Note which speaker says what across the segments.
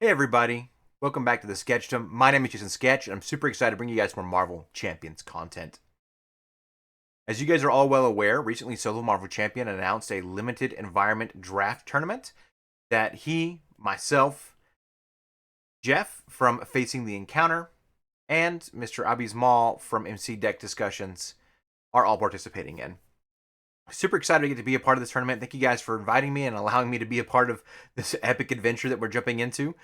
Speaker 1: Hey everybody, welcome back to the Sketchdom. My name is Jason Sketch, and I'm super excited to bring you guys more Marvel Champions content. As you guys are all well aware, recently Solo Marvel Champion announced a limited environment draft tournament that he, myself, Jeff from Facing the Encounter, and Mr. Abismal from MC Deck Discussions are all participating in. Super excited to get to be a part of this tournament. Thank you guys for inviting me and allowing me to be a part of this epic adventure that we're jumping into.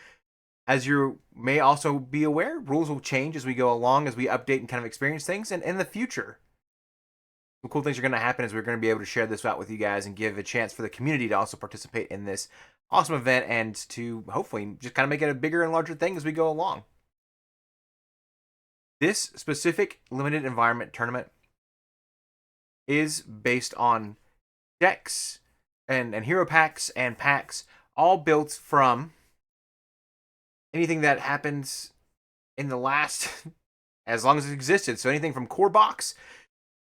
Speaker 1: As you may also be aware, rules will change as we go along, as we update and kind of experience things. And in the future, some cool things are going to happen as we're going to be able to share this out with you guys and give a chance for the community to also participate in this awesome event and to hopefully just kind of make it a bigger and larger thing as we go along. This specific limited environment tournament is based on decks and hero packs and packs all built from anything that happens in the last as long as it existed. So anything from Core Box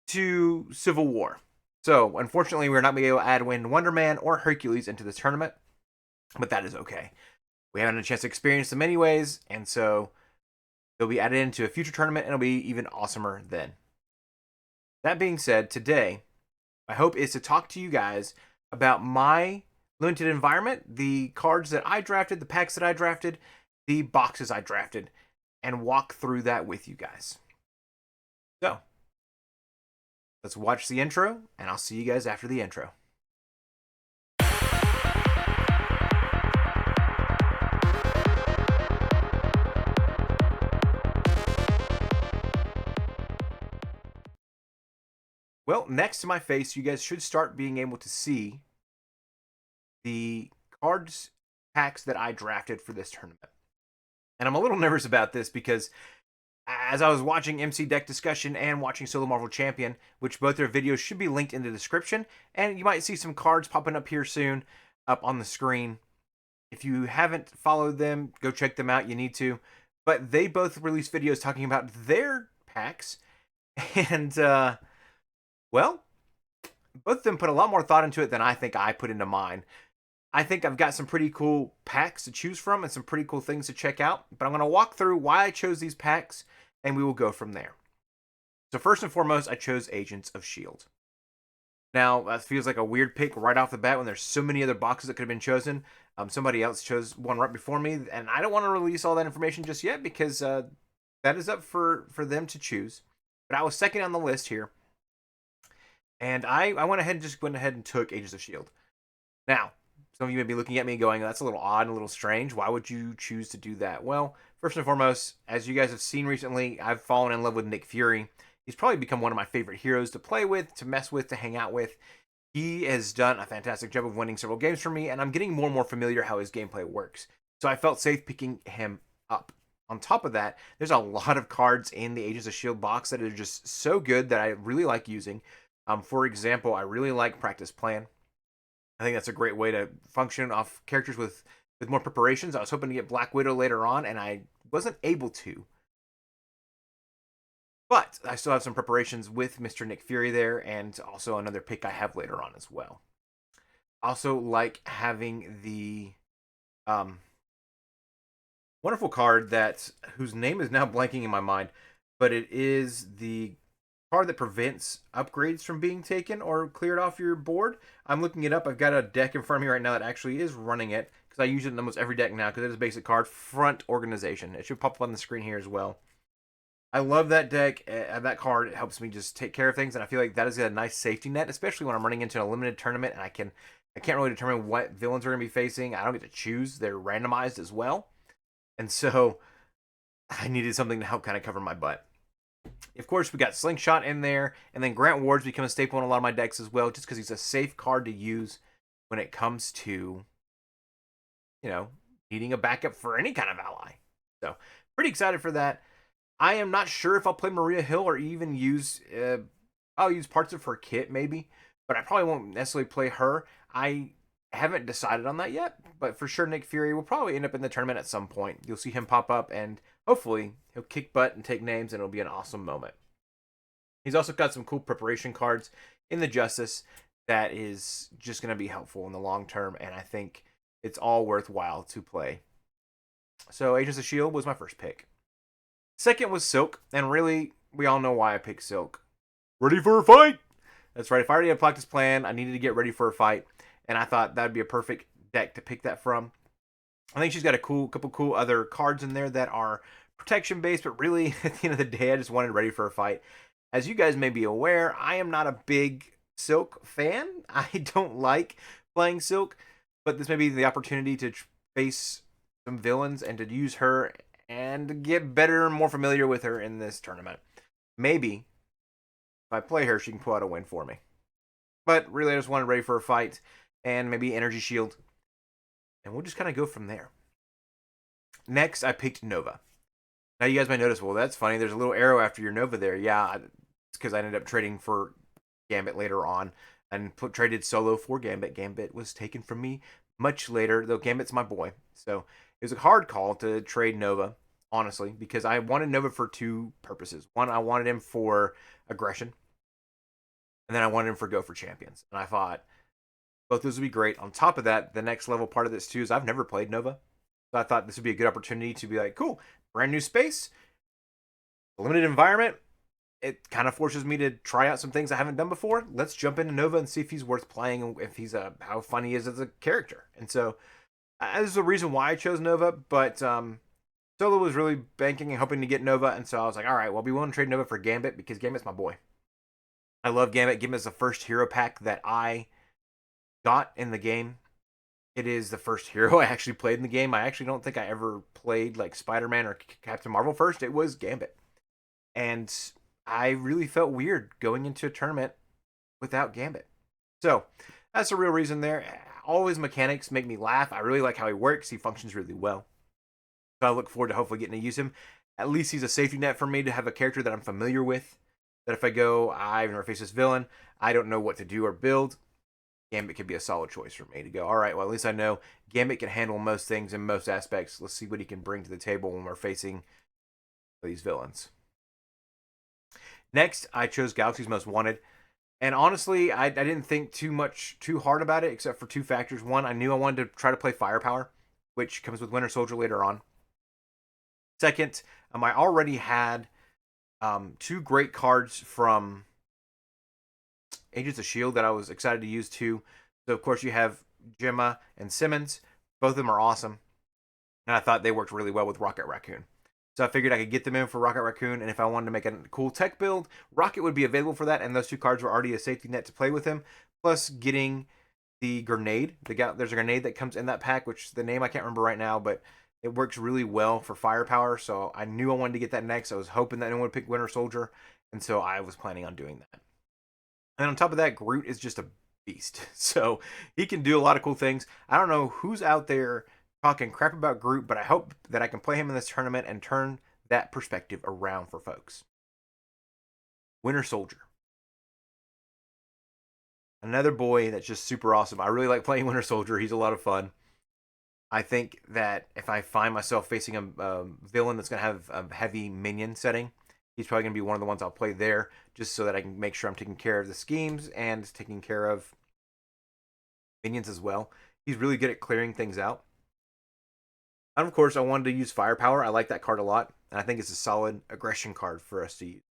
Speaker 1: to Civil War. So unfortunately, we're not going to be able to add Wonder Man or Hercules into this tournament, but that is okay. We haven't had a chance to experience them anyways, and so they'll be added into a future tournament, and it'll be even awesomer then. That being said, today, my hope is to talk to you guys about my limited environment, the cards that I drafted, the packs that I drafted, the boxes I drafted, and walk through that with you guys. So, let's watch the intro, and I'll see you guys after the intro. Well, next to my face, you guys should start being able to see the cards packs that I drafted for this tournament. And I'm a little nervous about this because as I was watching MC Deck Discussion and watching Solo Marvel Champion, which both their videos should be linked in the description, and you might see some cards popping up here soon up on the screen. If you haven't followed them, go check them out. You need to. But they both released videos talking about their packs. And, well, both of them put a lot more thought into it than I think I put into mine. I think I've got some pretty cool packs to choose from and some pretty cool things to check out. But I'm going to walk through why I chose these packs, and we will go from there. So first and foremost, I chose Agents of S.H.I.E.L.D. Now, that feels like a weird pick right off the bat when there's so many other boxes that could have been chosen. Somebody else chose one right before me, and I don't want to release all that information just yet because that is up for them to choose. But I was second on the list here, and I went ahead and took Agents of S.H.I.E.L.D. Now, some of you may be looking at me going, that's a little odd and a little strange. Why would you choose to do that? Well, first and foremost, as you guys have seen recently, I've fallen in love with Nick Fury. He's probably become one of my favorite heroes to play with, to mess with, to hang out with. He has done a fantastic job of winning several games for me, and I'm getting more and more familiar how his gameplay works. So I felt safe picking him up. On top of that, there's a lot of cards in the Agents of S.H.I.E.L.D. box that are just so good that I really like using. For example, I really like Practice Plan. I think that's a great way to function off characters with more preparations. I was hoping to get Black Widow later on, and I wasn't able to. But I still have some preparations with Mr. Nick Fury there, and also another pick I have later on as well. Also like having the wonderful card whose name is now blanking in my mind, but it is the card that prevents upgrades from being taken or cleared off your board. I'm looking it up. I've got a deck in front of me right now that actually is running it because I use it in almost every deck now because it is a basic card. Front Organization. It should pop up on the screen here as well. I love that deck. That card, it helps me just take care of things, and I feel like that is a nice safety net, especially when I'm running into a limited tournament and I can't really determine what villains are going to be facing. I don't get to choose. They're randomized as well. And so I needed something to help kind of cover my butt. Of course, we got Slingshot in there, and then Grant Ward's become a staple in a lot of my decks as well, just because he's a safe card to use when it comes to, needing a backup for any kind of ally. So, pretty excited for that. I am not sure if I'll play Maria Hill or even use, I'll use parts of her kit maybe, but I probably won't necessarily play her. I haven't decided on that yet, but for sure Nick Fury will probably end up in the tournament at some point. You'll see him pop up, and hopefully he'll kick butt and take names, and it'll be an awesome moment. He's also got some cool preparation cards in the Justice that is just going to be helpful in the long term, and I think it's all worthwhile to play So Agents of S.H.I.E.L.D. was my first pick. Second was Silk, and really, we all know why I picked Silk. Ready for a fight? That's right. If I already had a practice plan, I needed to get ready for a fight, and I thought that'd be a perfect deck to pick that from. I think she's got a couple cool other cards in there that are protection based, but really, at the end of the day, I just wanted ready for a fight. As you guys may be aware, I am not a big Silk fan. I don't like playing Silk, but this may be the opportunity to face some villains and to use her and get better and more familiar with her in this tournament. Maybe if I play her, she can pull out a win for me. But really, I just wanted ready for a fight and maybe Energy Shield. And we'll just kind of go from there. Next, I picked Nova. Now, you guys might notice, well, that's funny. There's a little arrow after your Nova there. Yeah, it's because I ended up trading for Gambit later on and traded solo for Gambit. Gambit was taken from me much later, though Gambit's my boy. So it was a hard call to trade Nova, honestly, because I wanted Nova for two purposes. One, I wanted him for aggression, and then I wanted him for Go for Champions. And I thought both those would be great. On top of that, the next level part of this too is I've never played Nova. So I thought this would be a good opportunity to be like, cool, brand new space, limited environment. It kind of forces me to try out some things I haven't done before. Let's jump into Nova and see if he's worth playing and if he's how fun he is as a character. And so this is the reason why I chose Nova. But Solo was really banking and hoping to get Nova, and so I was like, all right, well, I'll be willing to trade Nova for Gambit because Gambit's my boy. I love Gambit. Gambit is the first hero pack that I got in the game. It is the first hero I actually played in the game. I actually don't think I ever played like Spider-Man or Captain Marvel first. It was Gambit. And I really felt weird going into a tournament without Gambit. So that's the real reason there. All his mechanics make me laugh. I really like how he works. He functions really well. So I look forward to hopefully getting to use him. At least he's a safety net for me to have a character that I'm familiar with. That if I go, I've never faced this villain, I don't know what to do or build, Gambit could be a solid choice for me to go, all right, well, at least I know Gambit can handle most things in most aspects. Let's see what he can bring to the table when we're facing these villains. Next, I chose Galaxy's Most Wanted. And honestly, I didn't think too hard about it, except for two factors. One, I knew I wanted to try to play Firepower, which comes with Winter Soldier later on. Second, I already had two great cards from Agents of S.H.I.E.L.D. that I was excited to use too. So, of course, you have Gemma and Simmons. Both of them are awesome. And I thought they worked really well with Rocket Raccoon. So I figured I could get them in for Rocket Raccoon, and if I wanted to make a cool tech build, Rocket would be available for that, and those two cards were already a safety net to play with him. Plus, getting the grenade. There's a grenade that comes in that pack, which the name I can't remember right now, but it works really well for firepower, so I knew I wanted to get that next. I was hoping that no one would pick Winter Soldier, and so I was planning on doing that. And on top of that, Groot is just a beast. So he can do a lot of cool things. I don't know who's out there talking crap about Groot, but I hope that I can play him in this tournament and turn that perspective around for folks. Winter Soldier. Another boy that's just super awesome. I really like playing Winter Soldier. He's a lot of fun. I think that if I find myself facing a villain that's going to have a heavy minion setting, he's probably going to be one of the ones I'll play there just so that I can make sure I'm taking care of the schemes and taking care of minions as well. He's really good at clearing things out. And of course, I wanted to use Firepower. I like that card a lot, and I think it's a solid aggression card for us to use.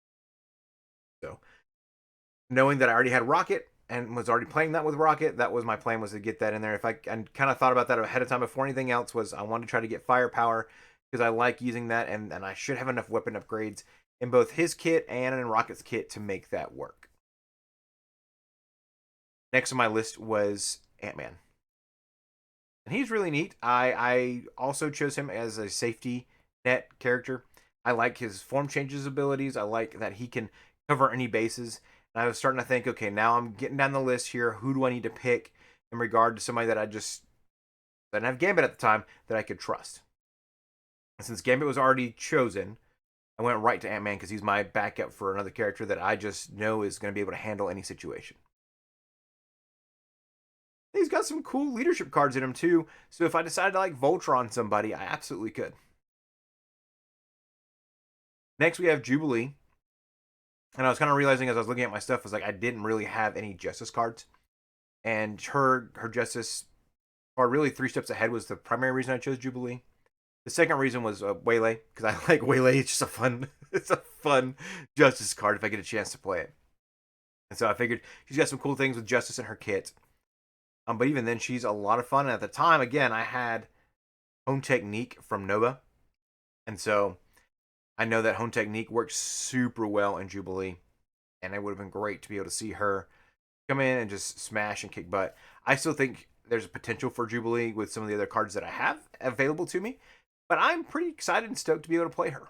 Speaker 1: So, knowing that I already had Rocket and was already playing that with Rocket, that was my plan, was to get that in there. If I and kind of thought about that ahead of time before anything else, was I wanted to try to get Firepower because I like using that, and I should have enough weapon upgrades in both his kit and in Rocket's kit to make that work. Next on my list was Ant-Man. And he's really neat. I also chose him as a safety net character. I like his form changes abilities. I like that he can cover any bases. And I was starting to think, okay, now I'm getting down the list here. Who do I need to pick in regard to somebody that I just didn't have Gambit at the time that I could trust? And since Gambit was already chosen, I went right to Ant-Man because he's my backup for another character that I just know is going to be able to handle any situation. He's got some cool leadership cards in him too, so if I decided to like Voltron somebody, I absolutely could. Next we have Jubilee. And I was kind of realizing as I was looking at my stuff, was like I didn't really have any Justice cards. And her Justice card really 3 steps ahead was the primary reason I chose Jubilee. The second reason was Waylay, because I like Waylay. It's just a fun, it's a fun Justice card if I get a chance to play it. And so I figured she's got some cool things with Justice in her kit. But even then, she's a lot of fun. And at the time, again, I had Home Technique from Nova, and so I know that Home Technique works super well in Jubilee, and it would have been great to be able to see her come in and just smash and kick butt. I still think there's a potential for Jubilee with some of the other cards that I have available to me, but I'm pretty excited and stoked to be able to play her.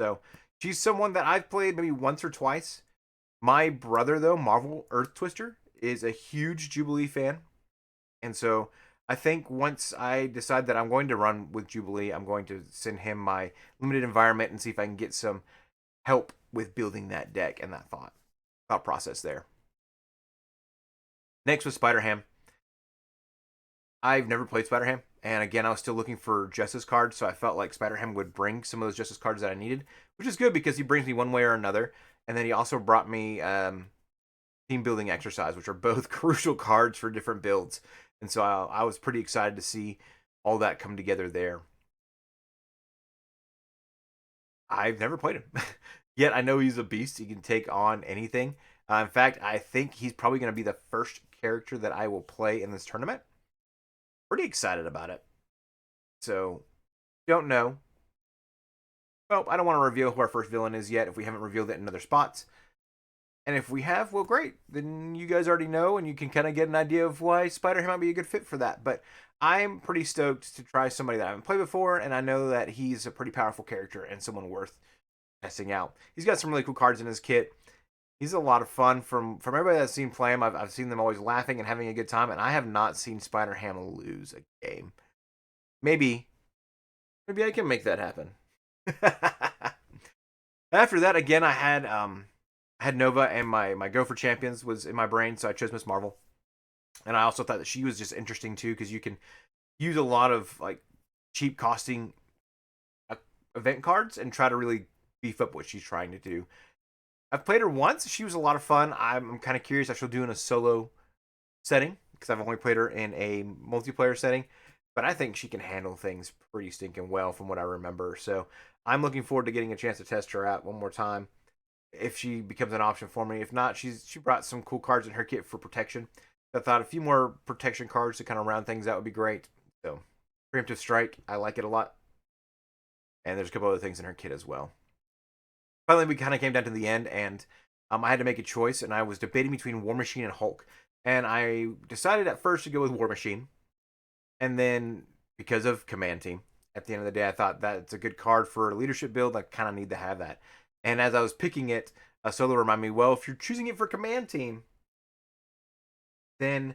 Speaker 1: So she's someone that I've played maybe once or twice. My brother, though, Marvel Earth Twister, is a huge Jubilee fan, and so I think once I decide that I'm going to run with Jubilee, I'm going to send him my limited environment and see if I can get some help with building that deck and that thought process there. Next was Spider-Ham. I've never played Spider-Ham, and again, I was still looking for Justice cards, so I felt like Spider-Ham would bring some of those Justice cards that I needed, which is good because he brings me one way or another. And then he also brought me Team Building Exercise, which are both crucial cards for different builds. And so I was pretty excited to see all that come together there. I've never played him, yet I know he's a beast. He can take on anything. In fact, I think he's probably going to be the first character that I will play in this tournament. Pretty excited about it. So, don't know. Well, I don't want to reveal who our first villain is yet if we haven't revealed it in other spots. And if we have, well, great. Then you guys already know, and you can kind of get an idea of why Spider-Man might be a good fit for that. But I'm pretty stoked to try somebody that I haven't played before, and I know that he's a pretty powerful character and someone worth testing out. He's got some really cool cards in his kit. He's a lot of fun. From everybody that's seen play him, I've seen them always laughing and having a good time, and I have not seen Spider-Ham lose a game. Maybe I can make that happen. After that, again, I had Nova, and my Go for Champions was in my brain, so I chose Miss Marvel. And I also thought that she was just interesting too, because you can use a lot of like cheap costing event cards and try to really beef up what she's trying to do. I've played her once. She was a lot of fun. I'm kind of curious if she'll do in a solo setting, because I've only played her in a multiplayer setting. But I think she can handle things pretty stinking well from what I remember. So I'm looking forward to getting a chance to test her out one more time if she becomes an option for me. If not, she brought some cool cards in her kit for protection. I thought a few more protection cards to kind of round things out would be great. So Preemptive Strike, I like it a lot. And there's a couple other things in her kit as well. Finally, we kind of came down to the end, and I had to make a choice, and I was debating between War Machine and Hulk. And I decided at first to go with War Machine. And then, because of Command Team, at the end of the day, I thought that's a good card for a leadership build. I kind of need to have that. And as I was picking it, a Solo reminded me, well, if you're choosing it for Command Team, then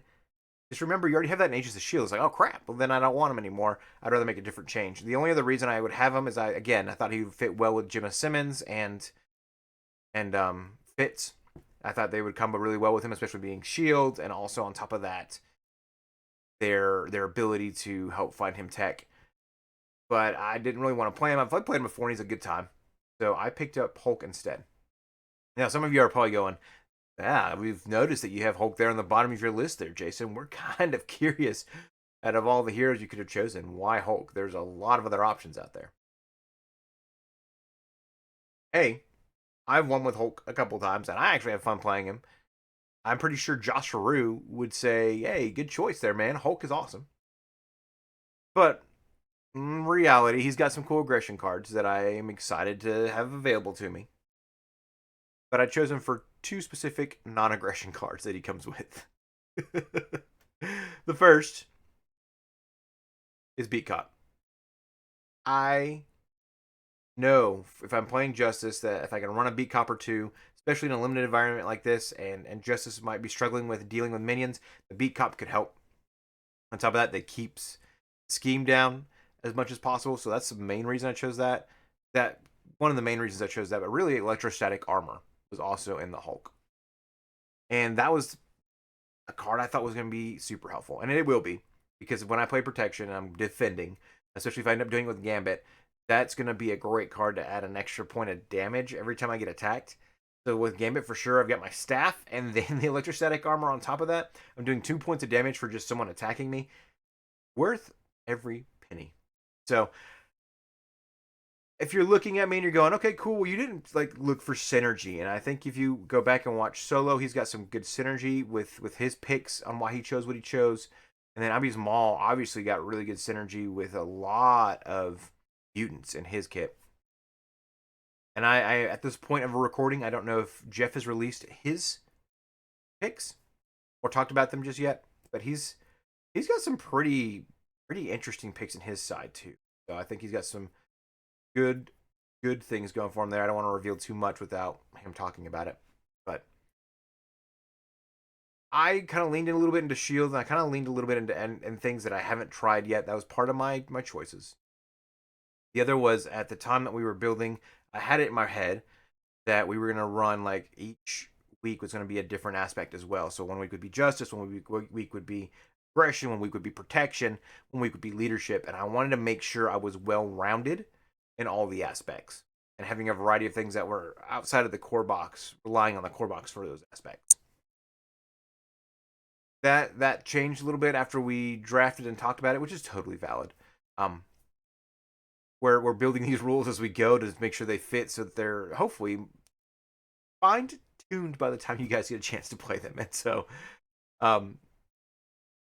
Speaker 1: just remember you already have that in Agents of S.H.I.E.L.D. It's like, oh, crap. Well, then I don't want him anymore. I'd rather make a different change. The only other reason I would have him is, I thought he would fit well with Gemma Simmons and Fitz. I thought they would combo really well with him, especially being S.H.I.E.L.D. And also on top of that, their ability to help find him tech. But I didn't really want to play him. I've played him before, and he's a good time. So I picked up Hulk instead. Now, some of you are probably going, we've noticed that you have Hulk there on the bottom of your list there, Jason. We're kind of curious, out of all the heroes you could have chosen, why Hulk? There's a lot of other options out there. Hey, I've won with Hulk a couple times, and I actually have fun playing him. I'm pretty sure Josh Rue would say, hey, good choice there, man. Hulk is awesome. But in reality, he's got some cool aggression cards that I am excited to have available to me. But I chose him for two specific non-aggression cards that he comes with. The first is Beat Cop. I know if I'm playing Justice that if I can run a Beat Cop or two, especially in a limited environment like this, and Justice might be struggling with dealing with minions, the Beat Cop could help. On top of that, that keeps Scheme down as much as possible, so that's the main reason I chose that. One of the main reasons I chose that, but really Electrostatic Armor was also in the Hulk. And that was a card I thought was going to be super helpful. And it will be, because when I play Protection and I'm defending, especially if I end up doing it with Gambit, that's going to be a great card to add an extra point of damage every time I get attacked. So with Gambit, for sure, I've got my staff and then the Electrostatic Armor on top of that. I'm doing 2 points of damage for just someone attacking me. Worth every penny. So if you're looking at me and you're going, okay, cool, well, you didn't like look for synergy. And I think if you go back and watch Solo, he's got some good synergy with his picks on why he chose what he chose. And then Abby's Maul obviously got really good synergy with a lot of mutants in his kit. And I at this point of a recording, I don't know if Jeff has released his picks or talked about them just yet, but he's got some pretty interesting picks in his side too. So I think he's got some good things going for him there. I don't want to reveal too much without him talking about it, but I kind of leaned in a little bit into Shield, and I kind of leaned a little bit into and things that I haven't tried yet. That was part of my choices. The other was at the time that we were building, I had it in my head that we were going to run like each week was going to be a different aspect as well. So one week would be justice, one week would be aggression, one week would be protection, one week would be leadership, and I wanted to make sure I was well rounded in all the aspects and having a variety of things that were outside of the core box, relying on the core box for those aspects. That changed a little bit after we drafted and talked about it, which is totally valid. We're building these rules as we go to make sure they fit, so that they're hopefully fine tuned by the time you guys get a chance to play them. And so,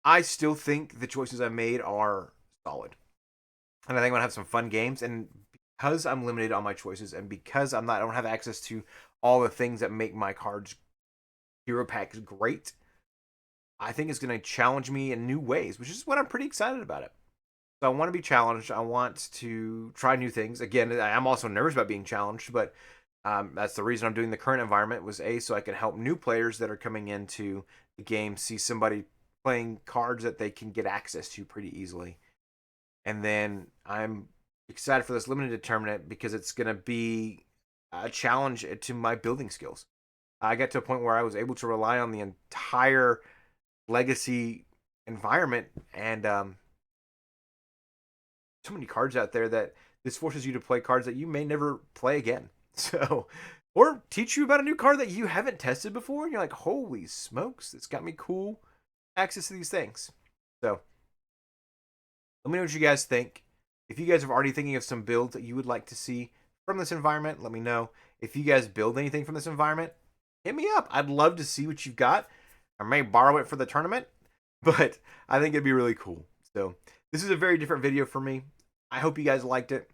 Speaker 1: I still think the choices I made are solid, and I think I'm gonna have some fun games. And because I'm limited on my choices, and because I don't have access to all the things that make my cards hero packs great, I think it's going to challenge me in new ways, which is what I'm pretty excited about it. So I want to be challenged. I want to try new things. Again, I'm also nervous about being challenged, but that's the reason I'm doing the current environment was so I can help new players that are coming into the game see somebody playing cards that they can get access to pretty easily. And then I'm excited for this limited tournament because it's going to be a challenge to my building skills. I got to a point where I was able to rely on the entire legacy environment, and so many cards out there that this forces you to play cards that you may never play again. So, or teach you about a new card that you haven't tested before, and you're like, holy smokes, this got me cool access to these things. So, let me know what you guys think. If you guys are already thinking of some builds that you would like to see from this environment, let me know. If you guys build anything from this environment, hit me up. I'd love to see what you've got. I may borrow it for the tournament, but I think it'd be really cool. So this is a very different video for me. I hope you guys liked it.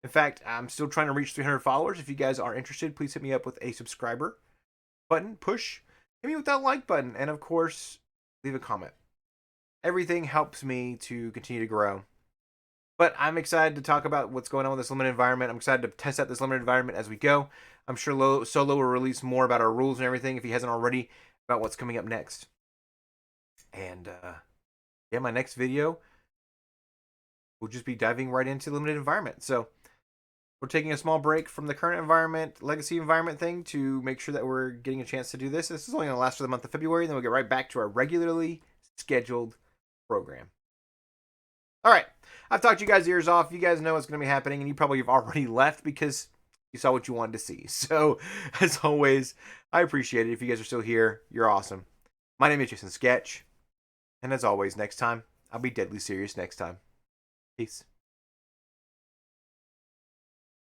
Speaker 1: In fact, I'm still trying to reach 300 followers. If you guys are interested, please hit me up with a subscriber button, push. Hit me with that like button, and of course, leave a comment. Everything helps me to continue to grow. But I'm excited to talk about what's going on with this limited environment. I'm excited to test out this limited environment as we go. I'm sure Solo will release more about our rules and everything if he hasn't already, about what's coming up next. And yeah, my next video will just be diving right into limited environment. So we're taking a small break from the current environment, legacy environment thing to make sure that we're getting a chance to do this. This is only going to last for the month of February, and then we'll get right back to our regularly scheduled program. All right, I've talked you guys' ears off. You guys know what's going to be happening, and you probably have already left because you saw what you wanted to see. So, as always, I appreciate it. If you guys are still here, you're awesome. My name is Jason Sketch, and as always, next time, I'll be deadly serious next time. Peace.